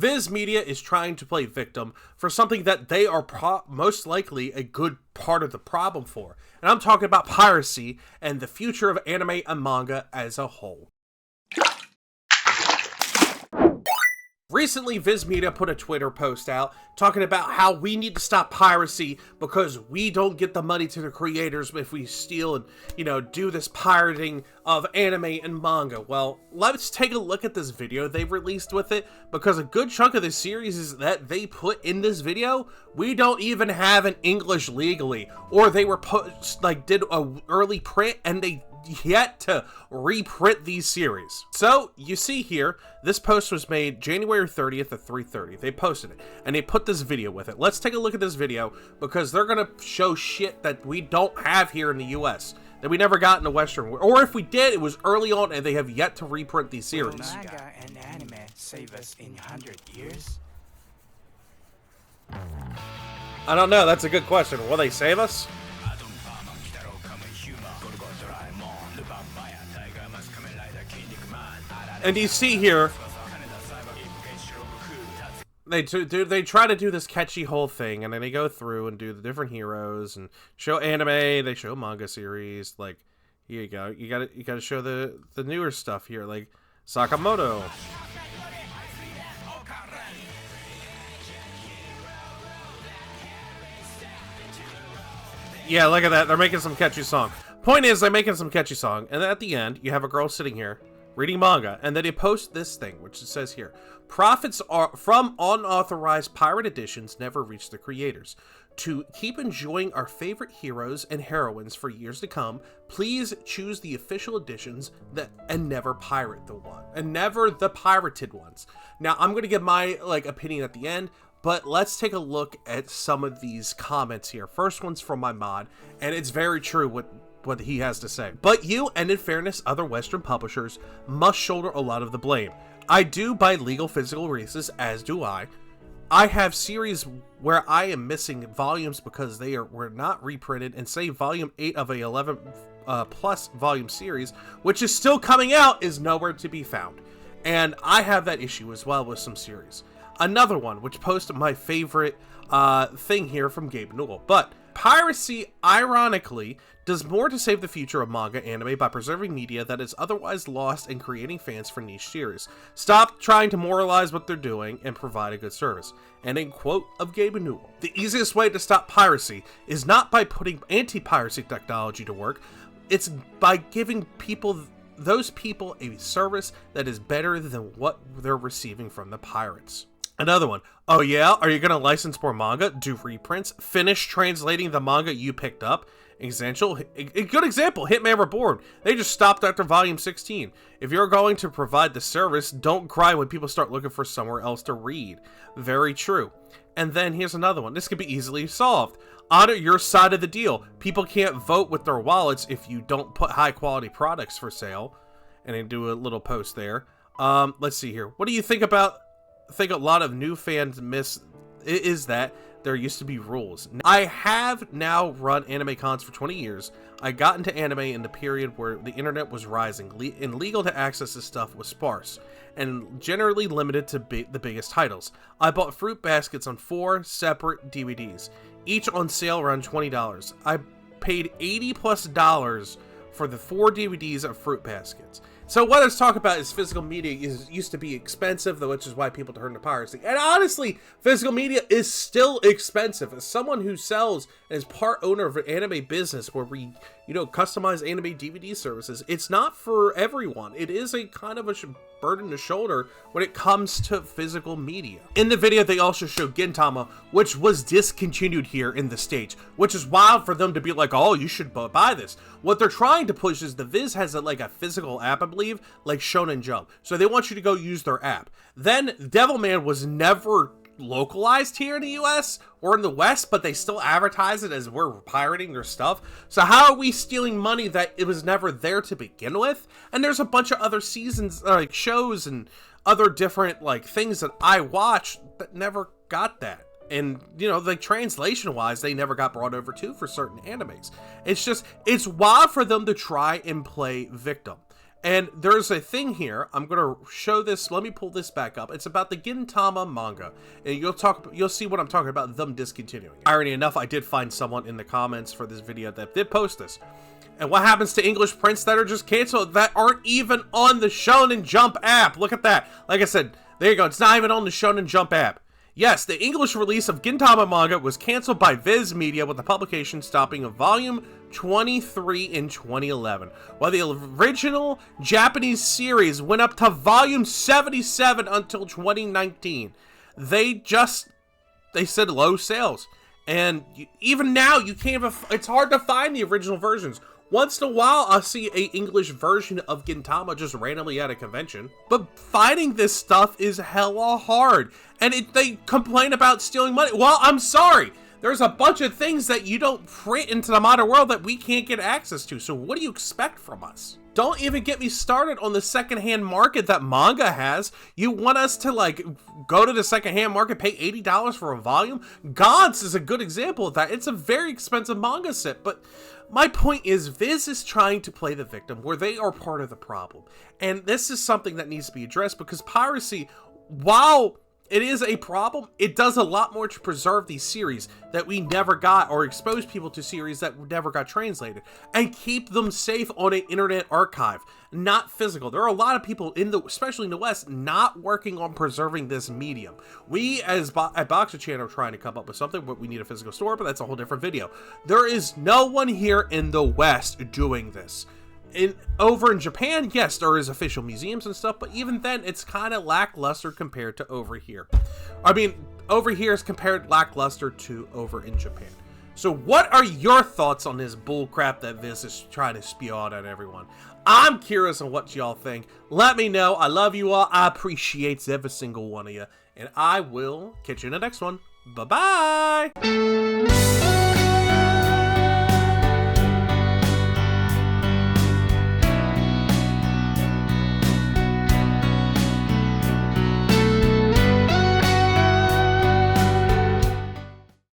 Viz Media is trying to play victim for something that they are most likely a good part of the problem for. And I'm talking about piracy and the future of anime and manga as a whole. Recently, Viz Media put a Twitter post out talking about how we need to stop piracy because we don't get the money to the creators if we steal and, do this pirating of anime and manga. Well, let's take a look at this video they released with it, because a good chunk of the series is that they put in this video, we don't even have in English legally, or they were did a early print and they yet to reprint these series. So you see here, this post was made January 30th at 3:30. They posted it and they put this video with it. Let's take a look at this video because they're gonna show shit that we don't have here in the US, that we never got in the Western world, or if we did, it was early on and they have yet to reprint these series. Will manga and anime save us in 100 years? I don't know, that's a good question. Will they save us? And you see here, they try to do this catchy whole thing, and then they go through and do the different heroes and show anime, they show manga series. Like, here you go, you gotta show the newer stuff here, like Sakamoto. Yeah, look at that, they're making some catchy song. Point is, they're making some catchy song, and at the end, you have a girl sitting here reading manga, and then they post this thing, which it says here, profits from unauthorized pirate editions never reach the creators. To keep enjoying our favorite heroes and heroines for years to come, please choose the official editions and never pirate never the pirated ones. Now, I'm going to give my opinion at the end, but let's take a look at some of these comments here. First one's from my mod, and it's very true what he has to say. But you, and in fairness, other Western publishers must shoulder a lot of the blame. I do buy legal physical releases, as do I. I have series where I am missing volumes because they were not reprinted, and say volume 8 of a 11 plus volume series, which is still coming out, is nowhere to be found. And I have that issue as well with some series. Another one, which posted my favorite thing here from Gabe Newell. But piracy, ironically, does more to save the future of manga anime by preserving media that is otherwise lost and creating fans for niche series. Stop trying to moralize what they're doing and provide a good service. And in quote of Gabe Newell, the easiest way to stop piracy is not by putting anti-piracy technology to work, it's by giving those people a service that is better than what they're receiving from the pirates. Another one. Oh yeah? Are you going to license more manga? Do reprints? Finish translating the manga you picked up? A good example, Hitman Reborn. They just stopped after volume 16. If you're going to provide the service, don't cry when people start looking for somewhere else to read. Very true. And then here's another one. This could be easily solved. Honor your side of the deal. People can't vote with their wallets if you don't put high quality products for sale. And then do a little post there. Let's see here. What do you think about... I think a lot of new fans miss is that there used to be rules. I have now run anime cons for 20 years. I got into anime in the period where the internet was rising, and legal to access this stuff was sparse, and generally limited to the biggest titles. I bought fruit baskets on 4 separate DVDs, each on sale around $20. I paid $80+ for the 4 DVDs of fruit baskets. So what let's talk about is physical media used to be expensive, though, which is why people turn to piracy. And honestly, physical media is still expensive. As someone who sells and is part owner of an anime business where we, customize anime DVD services, it's not for everyone. It is a kind of a burden to shoulder when it comes to physical media. In the video, they also show Gintama, which was discontinued here in the States, which is wild for them to be like, oh, you should buy this. What they're trying to push is the Viz has a physical app, I believe, like Shonen Jump. So they want you to go use their app. Then Devilman was never localized here in the US or in the West, but they still advertise it as we're pirating their stuff. So how are we stealing money that it was never there to begin with? And there's a bunch of other seasons, shows and other different things that I watch that never got that. And, translation-wise, they never got brought over to for certain animes. It's wild for them to try and play victim. And there's a thing here. I'm gonna show this. Let me pull this back up. It's about the Gintama manga, and you'll see what I'm talking about. Them discontinuing. Irony enough, I did find someone in the comments for this video that did post this. And what happens to English prints that are just canceled that aren't even on the Shonen Jump app? Look at that. Like I said, there you go. It's not even on the Shonen Jump app. Yes, the English release of Gintama manga was canceled by Viz Media, with the publication stopping at volume 23 in 2011, while the original Japanese series went up to volume 77 until 2019. They said low sales, and even now you can't even, it's hard to find the original versions. Once in a while, I'll see a English version of Gintama just randomly at a convention. But finding this stuff is hella hard. And they complain about stealing money. Well, I'm sorry. There's a bunch of things that you don't print into the modern world that we can't get access to. So what do you expect from us? Don't even get me started on the secondhand market that manga has. You want us to like go to the secondhand market, pay $80 for a volume? Gods is a good example of that. It's a very expensive manga set, but my point is Viz is trying to play the victim where they are part of the problem. And this is something that needs to be addressed, because piracy, while it is a problem, it does a lot more to preserve these series that we never got, or expose people to series that never got translated, and keep them safe on an internet archive, not physical. There are a lot of people especially in the West, not working on preserving this medium. We at Boxer Channel are trying to come up with something, but we need a physical store, but that's a whole different video. There is no one here in the West doing this. Over in Japan, yes, there is official museums and stuff, but even then, it's kind of lackluster compared to over here. I mean, over here is compared lackluster to over in Japan. So what are your thoughts on this bullcrap that Viz is trying to spew out at everyone? I'm curious on what y'all think. Let me know. I love you all. I appreciate every single one of you. And I will catch you in the next one. Bye-bye.